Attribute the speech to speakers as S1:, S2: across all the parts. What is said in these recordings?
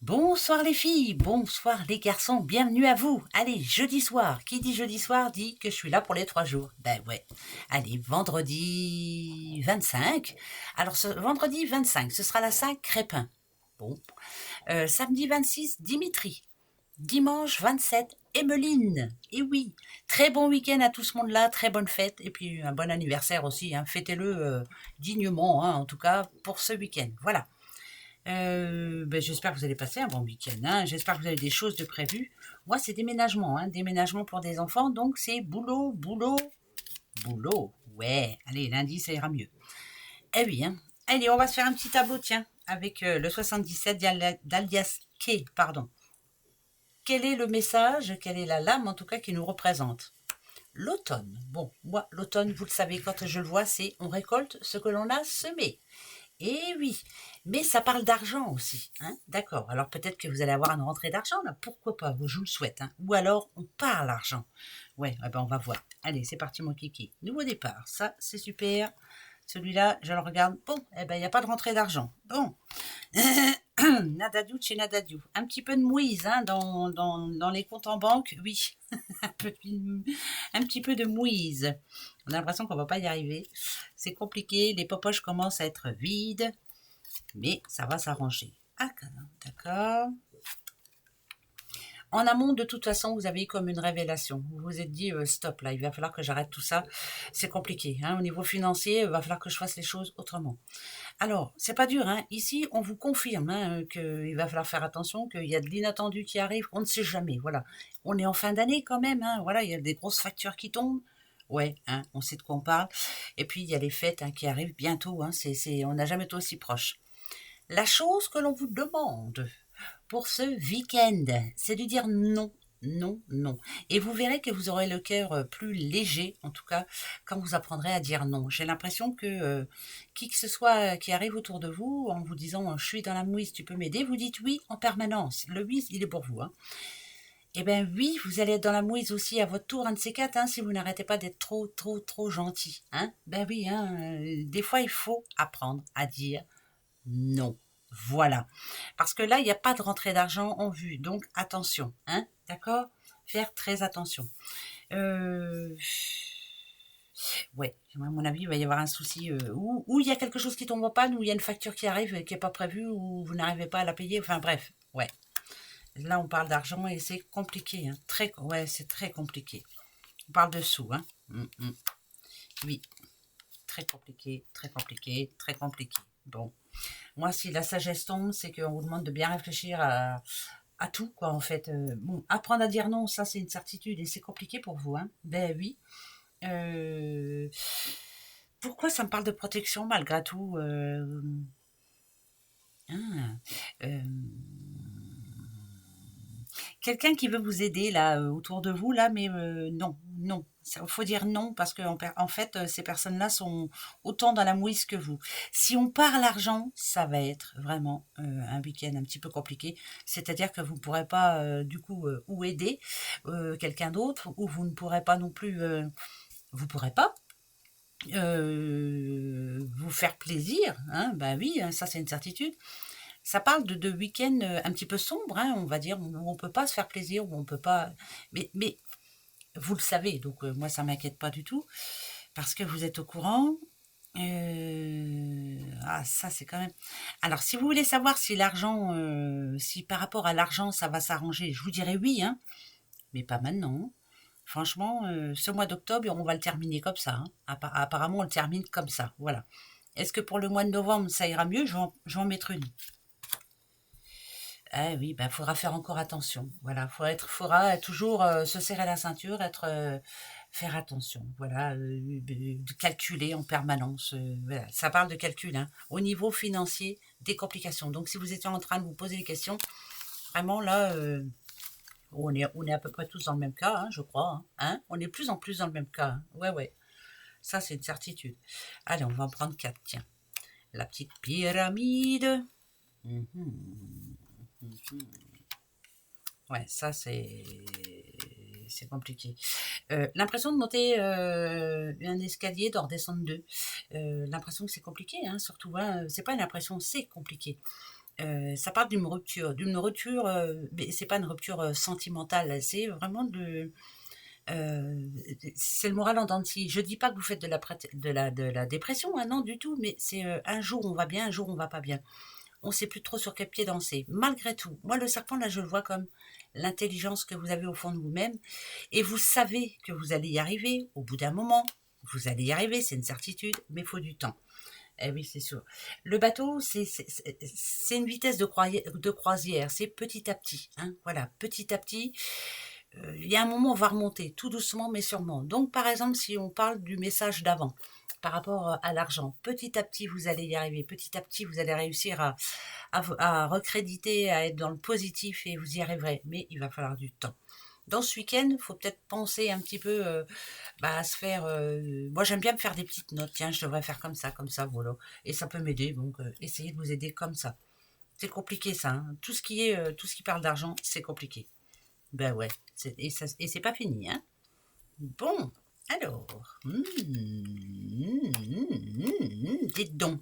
S1: Bonsoir les filles, bonsoir les garçons, bienvenue à vous. Allez, jeudi soir. Qui dit jeudi soir dit que je suis là pour les 3 jours. Ben ouais. Allez, vendredi 25. Alors ce vendredi 25, ce sera la Saint-Crépin. Bon. Samedi 26, Dimitri. Dimanche 27, Emmeline. Et oui, très bon week-end à tout ce monde-là, très bonne fête. Et puis un bon anniversaire aussi. Fêtez-le dignement, en tout cas pour ce week-end. Voilà. J'espère que vous allez passer un bon week-end. J'espère que vous avez des choses de prévues. Moi, c'est déménagement. Déménagement pour des enfants. Donc, c'est boulot, boulot, boulot. Ouais, allez, lundi, ça ira mieux. Eh oui, hein. Allez, on va se faire un petit tableau, tiens, avec le 77 d'Alias Kay, pardon. Quel est le message, quelle est la lame, en tout cas, qui nous représente? L'automne. Bon, moi, l'automne, vous le savez, quand je le vois, c'est on récolte ce que l'on a semé. Eh oui, mais ça parle d'argent aussi, D'accord. Alors peut-être que vous allez avoir une rentrée d'argent, là. Pourquoi pas? Je vous le souhaite, Ou alors on parle argent. Ouais, on va voir. Allez, c'est parti mon kiki. Nouveau départ. Ça, c'est super. Celui-là, je le regarde. Bon, il n'y a pas de rentrée d'argent. Bon. Nadadiou chez Nadadiou. Un petit peu de mouise, dans les comptes en banque, oui. un petit peu de mouise. On a l'impression qu'on va pas y arriver. C'est compliqué. Les popoches commencent à être vides. Mais ça va s'arranger. Ah, d'accord. En amont, de toute façon, vous avez eu comme une révélation. Vous vous êtes dit, stop, là, il va falloir que j'arrête tout ça. C'est compliqué. Au niveau financier, il va falloir que je fasse les choses autrement. Alors, c'est pas dur. Ici, on vous confirme qu'il va falloir faire attention, qu'il y a de l'inattendu qui arrive. On ne sait jamais. Voilà. On est en fin d'année quand même. Voilà, il y a des grosses factures qui tombent. Ouais, on sait de quoi on parle. Et puis, il y a les fêtes qui arrivent bientôt. On n'a jamais été aussi proche. La chose que l'on vous demande pour ce week-end, c'est de dire non, non, non. Et vous verrez que vous aurez le cœur plus léger, en tout cas, quand vous apprendrez à dire non. J'ai l'impression que qui que ce soit qui arrive autour de vous, en vous disant je suis dans la mouise, tu peux m'aider, vous dites oui en permanence. Le oui, il est pour vous. Eh bien oui, vous allez être dans la mouise aussi à votre tour, un de ces quatre, si vous n'arrêtez pas d'être trop, trop, trop gentil. Ben oui, des fois il faut apprendre à dire non. Voilà. Parce que là, il n'y a pas de rentrée d'argent en vue. Donc, attention. D'accord? Faire très attention. Ouais, à mon avis, il va y avoir un souci. Ou il y a quelque chose qui tombe en panne, ou il y a une facture qui arrive et qui n'est pas prévue, ou vous n'arrivez pas à la payer. Enfin, bref. Ouais. Là, on parle d'argent et c'est compliqué. Ouais, c'est très compliqué. On parle de sous. Oui. Très compliqué, très compliqué, très compliqué. Bon. Moi, si la sagesse tombe, c'est qu'on vous demande de bien réfléchir à tout, quoi, en fait. Bon, apprendre à dire non, ça, c'est une certitude et c'est compliqué pour vous, Ben oui. Euh, Pourquoi ça me parle de protection malgré tout ah, euh, Quelqu'un qui veut vous aider là autour de vous là, mais non, non. Il faut dire non parce que en fait, ces personnes-là sont autant dans la mouise que vous. Si on parle argent, ça va être vraiment un week-end un petit peu compliqué. C'est-à-dire que vous ne pourrez pas du coup ou aider quelqu'un d'autre, ou vous ne pourrez pas non plus, vous pourrez pas vous faire plaisir. Ben oui, ça c'est une certitude. Ça parle de week-end un petit peu sombre, on va dire, où on peut pas se faire plaisir, où on peut pas. Mais vous le savez, donc moi ça m'inquiète pas du tout, parce que vous êtes au courant. Ça c'est quand même. Alors si vous voulez savoir si l'argent, si par rapport à l'argent ça va s'arranger, je vous dirais oui, mais pas maintenant. Franchement, ce mois d'octobre, on va le terminer comme ça. Apparemment, on le termine comme ça. Voilà. Est-ce que pour le mois de novembre, ça ira mieux? Je vais en mettre une. Ah oui, il faudra faire encore attention. Voilà, faudra toujours se serrer la ceinture, faire attention. Voilà, de calculer en permanence. Voilà. Ça parle de calcul, au niveau financier, des complications. Donc, si vous étiez en train de vous poser des questions, vraiment là, on est à peu près tous dans le même cas, je crois. On est de plus en plus dans le même cas. Ouais, ouais. Ça, c'est une certitude. Allez, on va en prendre quatre. Tiens, la petite pyramide. Ouais, ça c'est compliqué. L'impression de monter un escalier, de redescendre deux. L'impression que c'est compliqué, surtout. C'est pas une impression, c'est compliqué. Ça parle d'une rupture, mais c'est pas une rupture sentimentale, c'est vraiment c'est le moral en dents de scie. Je dis pas que vous faites de la dépression, hein, non du tout, mais c'est un jour on va bien, un jour on va pas bien. On sait plus trop sur quel pied danser. Malgré tout, moi le serpent là je le vois comme l'intelligence que vous avez au fond de vous-même et vous savez que vous allez y arriver au bout d'un moment. Vous allez y arriver, c'est une certitude, mais il faut du temps. Eh oui, c'est sûr. Le bateau, c'est une vitesse de croisière, c'est petit à petit. Hein, voilà, petit à petit. Il y a un moment où on va remonter, tout doucement mais sûrement. Donc, par exemple, si on parle du message d'avant, par rapport à l'argent, petit à petit, vous allez y arriver. Petit à petit, vous allez réussir à recréditer, à être dans le positif et vous y arriverez. Mais il va falloir du temps. Dans ce week-end, il faut peut-être penser un petit peu à se faire. Moi, j'aime bien me faire des petites notes. Tiens, je devrais faire comme ça, voilà. Et ça peut m'aider. Donc, essayez de vous aider comme ça. C'est compliqué, ça. Hein. Tout ce qui parle d'argent, c'est compliqué. Ben ouais. Et c'est pas fini, hein. Bon, alors. Dites donc.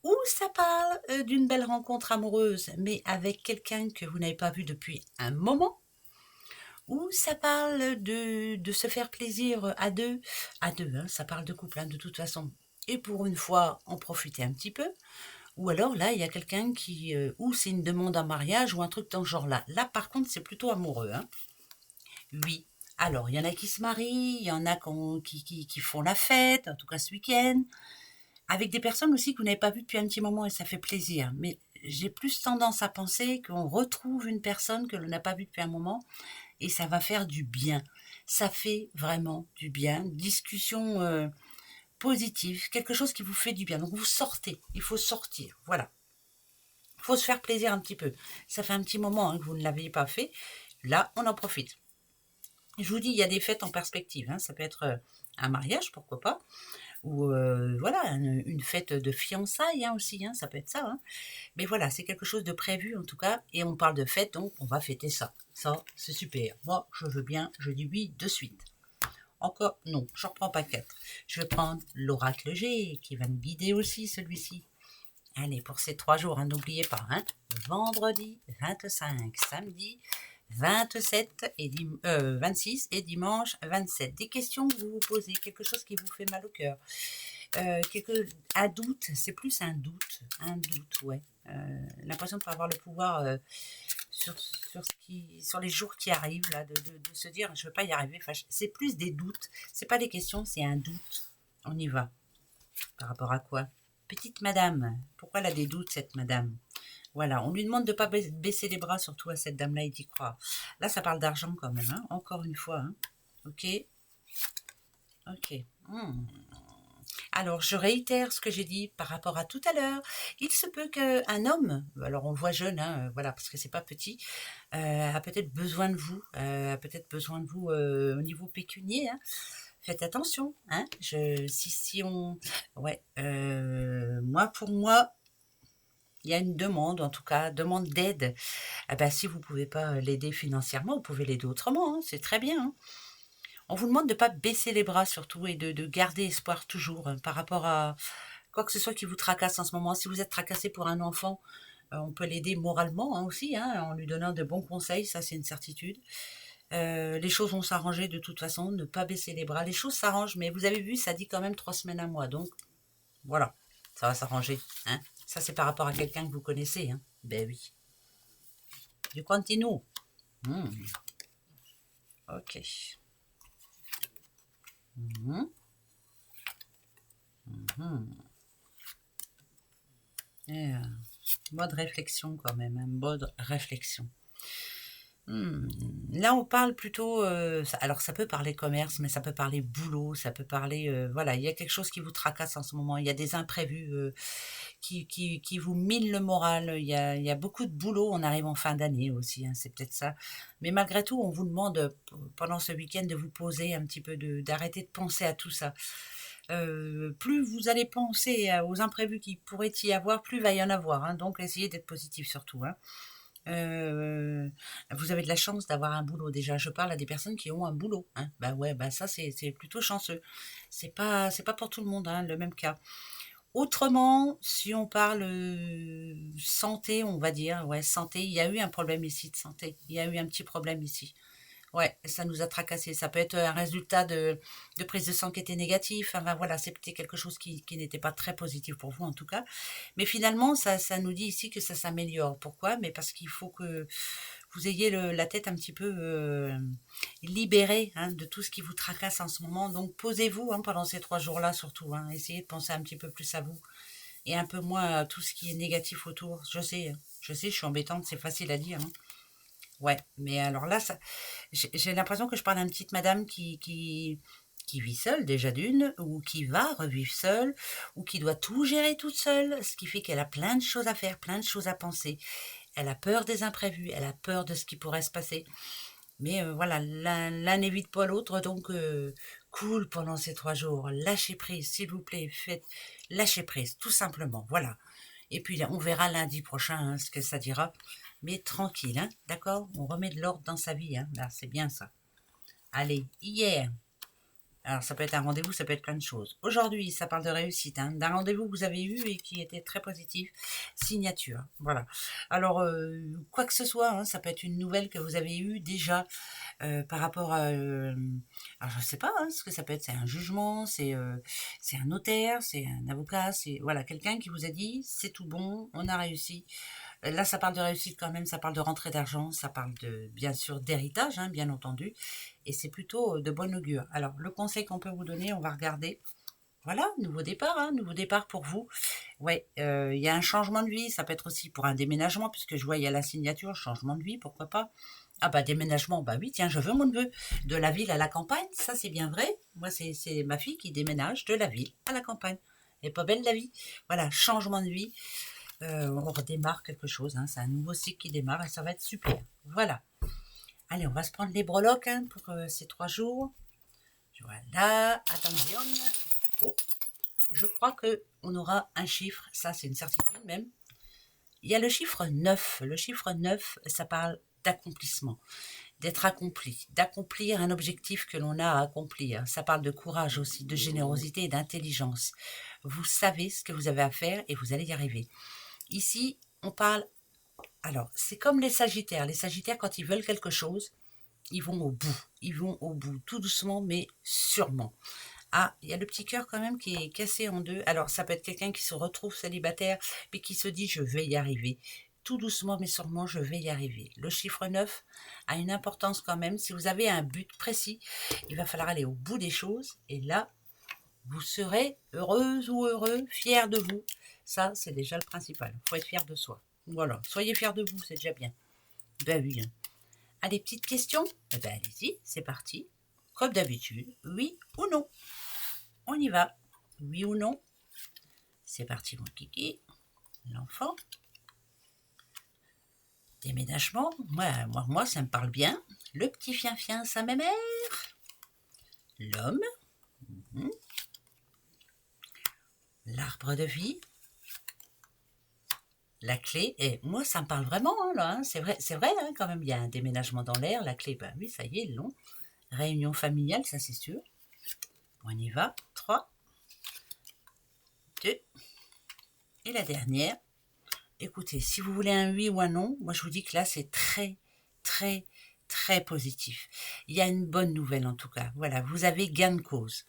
S1: Ou ça parle d'une belle rencontre amoureuse, mais avec quelqu'un que vous n'avez pas vu depuis un moment. Ou ça parle de se faire plaisir à deux, hein, ça parle de couple, hein, de toute façon. Et pour une fois, en profiter un petit peu. Ou alors là, il y a quelqu'un qui... ou c'est une demande en mariage ou un truc dans ce genre-là. Là, par contre, c'est plutôt amoureux. Hein. Oui. Alors, il y en a qui se marient, il y en a qui font la fête, en tout cas ce week-end, avec des personnes aussi que vous n'avez pas vues depuis un petit moment et ça fait plaisir. Mais j'ai plus tendance à penser qu'on retrouve une personne que l'on n'a pas vue depuis un moment et ça va faire du bien. Ça fait vraiment du bien. Discussion positive, quelque chose qui vous fait du bien. Donc vous sortez, il faut sortir, voilà. Il faut se faire plaisir un petit peu. Ça fait un petit moment hein, que vous ne l'aviez pas fait. Là, on en profite. Je vous dis, il y a des fêtes en perspective. Hein. Ça peut être un mariage, pourquoi pas, ou voilà, une fête de fiançailles hein, aussi. Hein. Ça peut être ça. Hein. Mais voilà, c'est quelque chose de prévu en tout cas. Et on parle de fête, donc on va fêter ça. Ça, c'est super. Moi, je veux bien, je dis oui de suite. Encore, non, je ne reprends pas 4. Je vais prendre l'oracle G, qui va me guider aussi, celui-ci. Allez, pour ces 3 jours, hein, n'oubliez pas, hein, vendredi 25, samedi 27 et 26 et dimanche 27. Des questions que vous vous posez, quelque chose qui vous fait mal au cœur. Un doute, c'est plus un doute, ouais. L'impression de pas avoir le pouvoir sur les jours qui arrivent, là, de se dire je ne vais pas y arriver. Enfin, c'est plus des doutes. C'est pas des questions, c'est un doute. On y va. Par rapport à quoi? Petite madame. Pourquoi elle a des doutes, cette madame? Voilà, on lui demande de ne pas baisser les bras, surtout à cette dame-là, et d'y croire. Là, ça parle d'argent quand même, hein, encore une fois. Hein. Ok. Ok. Alors, je réitère ce que j'ai dit par rapport à tout à l'heure. Il se peut qu'un homme, alors on le voit jeune, hein, voilà, parce que c'est pas petit, a peut-être besoin de vous, au niveau pécunier. Hein. Faites attention, hein. Si on, ouais, pour moi, il y a une demande, en tout cas, demande d'aide. Ah ben, si vous pouvez pas l'aider financièrement, vous pouvez l'aider autrement. Hein, c'est très bien. Hein. On vous demande de ne pas baisser les bras surtout et de garder espoir toujours par rapport à quoi que ce soit qui vous tracasse en ce moment. Si vous êtes tracassé pour un enfant, on peut l'aider moralement hein, aussi, hein, en lui donnant de bons conseils, ça c'est une certitude. Les choses vont s'arranger de toute façon, ne pas baisser les bras. Les choses s'arrangent, mais vous avez vu, ça dit quand même 3 semaines à mois, donc voilà, ça va s'arranger. Hein. Ça c'est par rapport à quelqu'un que vous connaissez. Hein. Ben oui. Du continue. Ok. Et, mode réflexion quand même, un mode réflexion. Là, on parle plutôt. Alors, ça peut parler commerce, mais ça peut parler boulot, ça peut parler. Voilà, il y a quelque chose qui vous tracasse en ce moment. Il y a des imprévus qui vous minent le moral. Il y a beaucoup de boulot. On arrive en fin d'année aussi, hein, c'est peut-être ça. Mais malgré tout, on vous demande pendant ce week-end de vous poser un petit peu, d'arrêter de penser à tout ça. Plus vous allez penser aux imprévus qui pourraient y avoir, plus il va y en avoir. Hein, donc, essayez d'être positif surtout. Hein. Vous avez de la chance d'avoir un boulot déjà. Je parle à des personnes qui ont un boulot. Hein. Bah ouais, bah ça c'est plutôt chanceux. C'est pas pour tout le monde hein, le même cas. Autrement, si on parle santé, on va dire, ouais, santé, il y a eu un problème ici de santé. Il y a eu un petit problème ici. Ouais, ça nous a tracassé. Ça peut être un résultat de prise de sang qui était négatif. Enfin voilà, c'était quelque chose qui n'était pas très positif pour vous en tout cas. Mais finalement, ça nous dit ici que ça s'améliore. Pourquoi? Mais parce qu'il faut que vous ayez la tête un petit peu libérée hein, de tout ce qui vous tracasse en ce moment. Donc posez-vous hein, pendant ces 3 jours-là surtout. Hein. Essayez de penser un petit peu plus à vous et un peu moins à tout ce qui est négatif autour. Je sais, je suis embêtante, c'est facile à dire. Hein. Ouais, mais alors là, j'ai l'impression que je parle à une petite madame qui vit seule déjà d'une, ou qui va revivre seule, ou qui doit tout gérer toute seule, ce qui fait qu'elle a plein de choses à faire, plein de choses à penser. Elle a peur des imprévus, elle a peur de ce qui pourrait se passer. Mais voilà, l'un n'évite pas l'autre, donc cool pendant ces 3 jours. Lâchez prise, s'il vous plaît, lâchez prise, tout simplement, voilà. Et puis on verra lundi prochain hein, ce que ça dira. Mais tranquille, hein, d'accord? On remet de l'ordre dans sa vie, hein. Là, c'est bien ça. Allez, hier. Alors, ça peut être un rendez-vous, ça peut être plein de choses. Aujourd'hui, ça parle de réussite, hein, d'un rendez-vous que vous avez eu et qui était très positif. Signature, voilà. Alors, quoi que ce soit, hein, ça peut être une nouvelle que vous avez eue déjà par rapport à... alors, je ne sais pas hein, ce que ça peut être. C'est un jugement, c'est un notaire, c'est un avocat, c'est voilà, quelqu'un qui vous a dit, c'est tout bon, on a réussi. Là, ça parle de réussite quand même, ça parle de rentrée d'argent, ça parle de, bien sûr, d'héritage, hein, bien entendu, et c'est plutôt de bon augure. Alors, le conseil qu'on peut vous donner, on va regarder. Voilà, nouveau départ pour vous. Ouais, il y a un changement de vie, ça peut être aussi pour un déménagement, puisque je vois, il y a la signature, changement de vie, pourquoi pas. Ah bah déménagement, bah oui, tiens, je veux mon neveu. De la ville à la campagne, ça c'est bien vrai. Moi, c'est ma fille qui déménage de la ville à la campagne. Elle est pas belle la vie. Voilà, changement de vie. On redémarre quelque chose, hein. C'est un nouveau cycle qui démarre et ça va être super. Voilà. Allez, on va se prendre les breloques hein, pour ces 3 jours. Voilà. Attention. Oh, je crois que on aura un chiffre. Ça, c'est une certitude même. Il y a le chiffre 9. Le chiffre 9, ça parle d'accomplissement, d'être accompli, d'accomplir un objectif que l'on a à accomplir. Ça parle de courage aussi, de générosité et d'intelligence. Vous savez ce que vous avez à faire et vous allez y arriver. Ici, on parle... Alors, c'est comme les Sagittaires. Les Sagittaires, quand ils veulent quelque chose, ils vont au bout. Ils vont au bout, tout doucement, mais sûrement. Ah, il y a le petit cœur quand même qui est cassé en deux. Alors, ça peut être quelqu'un qui se retrouve célibataire, mais qui se dit, je vais y arriver. Tout doucement, mais sûrement, je vais y arriver. Le chiffre 9 a une importance quand même. Si vous avez un but précis, il va falloir aller au bout des choses. Et là, vous serez heureuse ou heureux, fier de vous. Ça, c'est déjà le principal. Il faut être fier de soi. Voilà, soyez fiers de vous, c'est déjà bien. Ben oui. Hein. Allez, petites questions? Eh ben allez-y, c'est parti. Comme d'habitude, oui ou non? On y va. Oui ou non? C'est parti, mon kiki. L'enfant. Déménagement. Moi, ça me parle bien. Le petit fien-fien, sa mère. L'homme. L'arbre de vie. La clé, et moi ça me parle vraiment, hein, là, hein, c'est vrai hein, quand même, il y a un déménagement dans l'air, la clé, ben oui, ça y est, ils l'ont. Réunion familiale, ça c'est sûr. On y va, 3, 2, et la dernière. Écoutez, si vous voulez un oui ou un non, moi je vous dis que là c'est très, très, très positif. Il y a une bonne nouvelle en tout cas, voilà, vous avez gain de cause.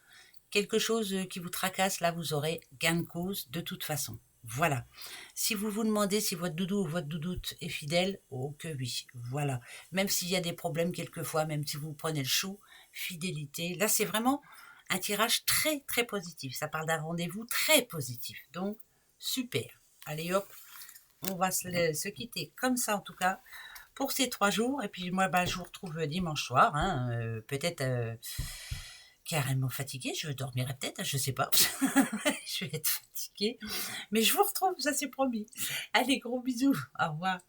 S1: Quelque chose qui vous tracasse, là vous aurez gain de cause de toute façon. Voilà. Si vous vous demandez si votre doudou ou votre doudoute est fidèle, oh que oui, voilà. Même s'il y a des problèmes quelquefois, même si vous prenez le chou, fidélité. Là, c'est vraiment un tirage très, très positif. Ça parle d'un rendez-vous très positif. Donc, super. Allez hop, on va se quitter comme ça en tout cas pour ces 3 jours. Et puis moi, je vous retrouve dimanche soir. Hein, peut-être... carrément fatiguée, je dormirai peut-être, je sais pas, je vais être fatiguée, mais je vous retrouve, ça c'est promis. Allez, gros bisous, au revoir.